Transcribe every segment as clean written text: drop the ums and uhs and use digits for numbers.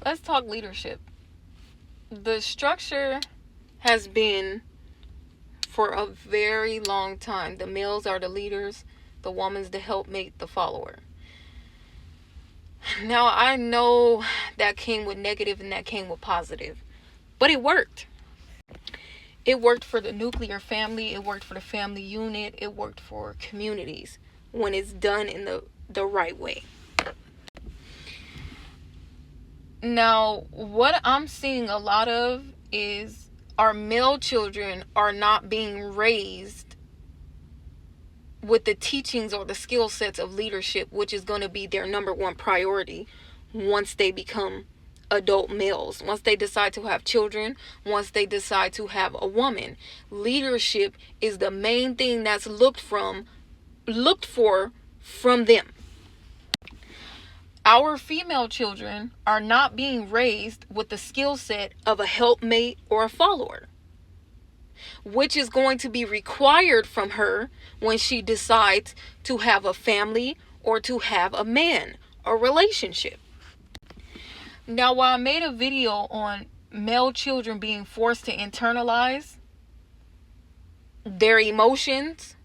Let's talk leadership. The structure has been for a very long time. The males are the leaders, the woman's the helpmate, the follower. Now, I know that came with negative and that came with positive, but it worked. It worked for the nuclear family, it worked for the family unit, it worked for communities when it's done in the right way. Now, what I'm seeing a lot of is our male children are not being raised with the teachings or the skill sets of leadership, which is going to be their number one priority once they become adult males, once they decide to have children, once they decide to have a woman. Leadership is the main thing that's looked for from them. Our female children are not being raised with the skill set of a helpmate or a follower, which is going to be required from her when she decides to have a family or to have a man, a relationship. Now, while I made a video on male children being forced to internalize their emotions,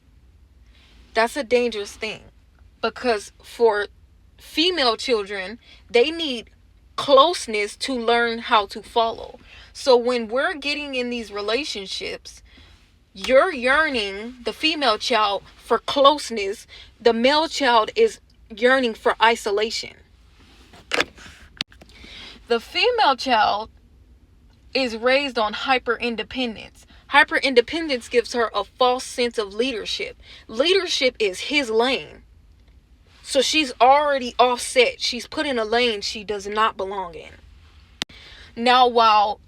that's a dangerous thing, because for female children, they need closeness to learn how to follow. So when we're getting in these relationships, you're yearning, the female child, for closeness. The male child is yearning for isolation. The female child is raised on hyper independence. Hyper independence gives her a false sense of leadership. Leadership is his lane. So she's already offset. She's put in a lane she does not belong in. Now, while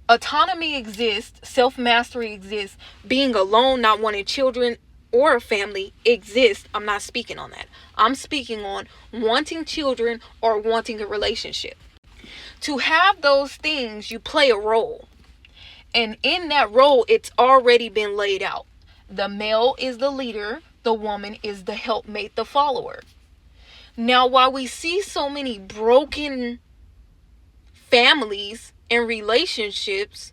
autonomy exists, self-mastery exists, being alone, not wanting children or a family exists, I'm not speaking on that. I'm speaking on wanting children or wanting a relationship. To have those things, you play a role. And in that role, it's already been laid out. The male is the leader. The woman is the helpmate, the follower. Now, while we see so many broken families and relationships,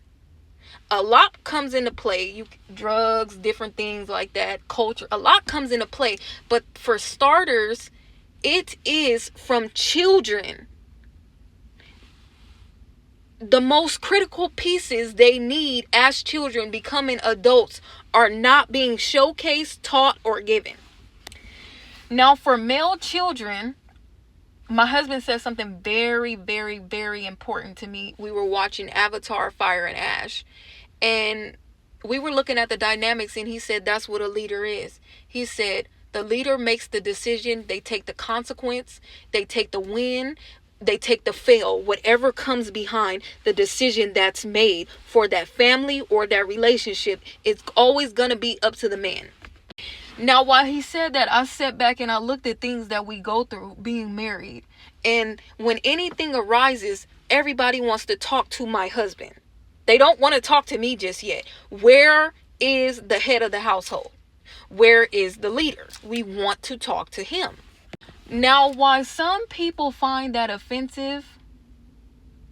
a lot comes into play. Drugs, different things like that, culture, a lot comes into play. But for starters, it is from children. The most critical pieces they need as children becoming adults are not being showcased, taught, or given. Now, for male children, my husband said something very, very, very important to me. We were watching Avatar, Fire and Ash, and we were looking at the dynamics, and he said that's what a leader is. He said the leader makes the decision, they take the consequence, they take the win, they take the fail, whatever comes behind the decision that's made for that family or that relationship, it's always going to be up to the man. Now, while he said that, I sat back and I looked at things that we go through being married. And when anything arises, everybody wants to talk to my husband. They don't want to talk to me just yet. Where is the head of the household? Where is the leader? We want to talk to him. Now, why some people find that offensive,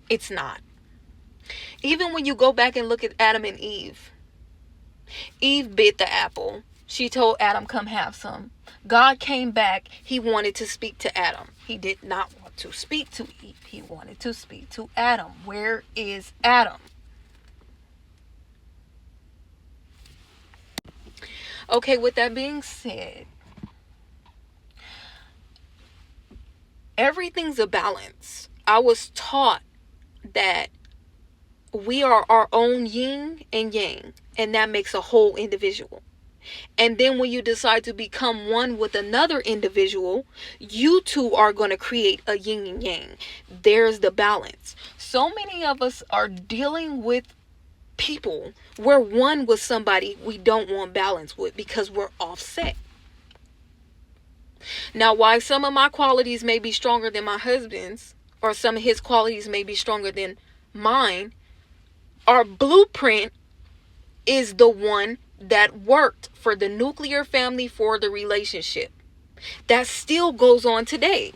it's not. Even when you go back and look at Adam and Eve, Eve bit the apple. She told Adam, come have some. God came back. He wanted to speak to Adam. He did not want to speak to Eve. He wanted to speak to Adam. Where is Adam? Okay, with that being said, everything's a balance. I was taught that we are our own yin and yang, and that makes a whole individual. And then when you decide to become one with another individual, you two are going to create a yin and yang. There's the balance. So many of us are dealing with people. We're one with somebody we don't want balance with because we're offset. Now, why some of my qualities may be stronger than my husband's, or some of his qualities may be stronger than mine, our blueprint is the one that worked for the nuclear family, for the relationship. That still goes on today.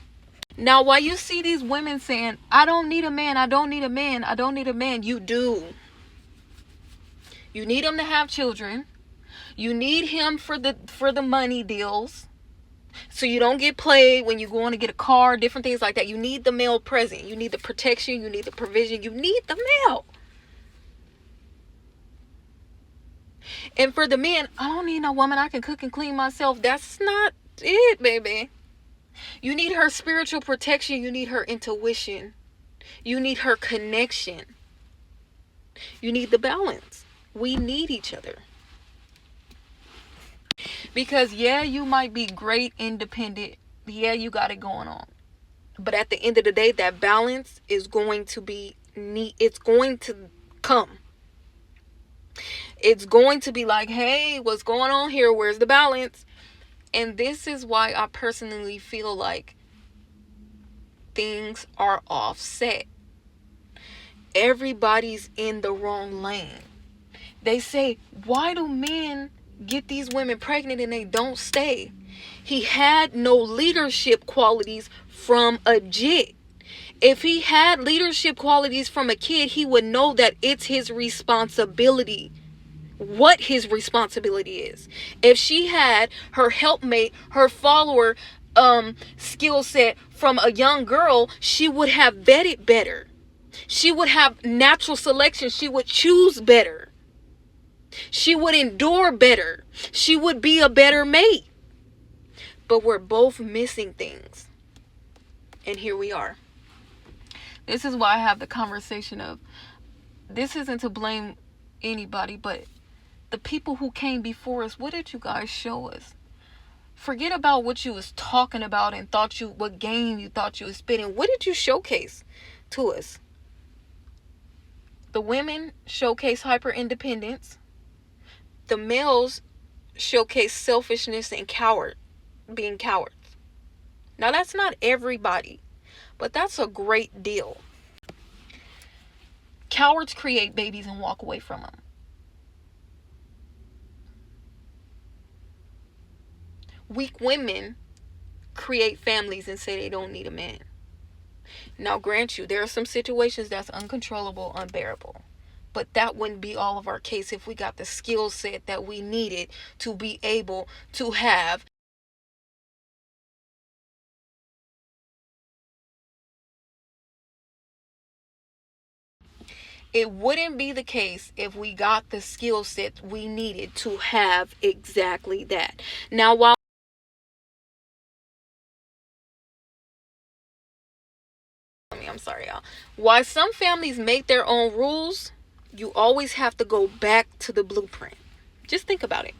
Now, while you see these women saying, I don't need a man, I don't need a man, I don't need a man, you do. You need him to have children. You need him for the money deals. So you don't get played when you go on to get a car, different things like that. You need the male present. You need the protection. You need the provision. You need the male. And for the men, I don't need no woman. I can cook and clean myself. That's not it, baby. You need her spiritual protection. You need her intuition. You need her connection. You need the balance. We need each other. Because yeah, you might be great independent. Yeah, you got it going on. But at the end of the day, that balance is going to be neat. It's going to come. It's going to be like, hey, what's going on here? Where's the balance? And this is why I personally feel like things are offset. Everybody's in the wrong lane. They say, why do men get these women pregnant and they don't stay? He had no leadership qualities from a jit. If he had leadership qualities from a kid, he would know that it's his responsibility. What his responsibility is. If she had her helpmate, her follower skill set from a young girl, she would have vetted better. She would have natural selection. She would choose better. She would endure better. She would be a better mate. But we're both missing things. And here we are. This is why I have the conversation of, this isn't to blame anybody, but the people who came before us, what did you guys show us? Forget about what you was talking about and what game you thought you was spitting. What did you showcase to us? The women showcase hyper independence. The males showcase selfishness and being cowards. Now that's not everybody, but that's a great deal. Cowards create babies and walk away from them. Weak women create families and say they don't need a man. Now, grant you, there are some situations that's uncontrollable, unbearable. But that wouldn't be all of our case if we got the skill set that we needed to be able to have. It wouldn't be the case if we got the skill set we needed to have exactly that. Now, I'm sorry, y'all. While some families make their own rules, you always have to go back to the blueprint. Just think about it.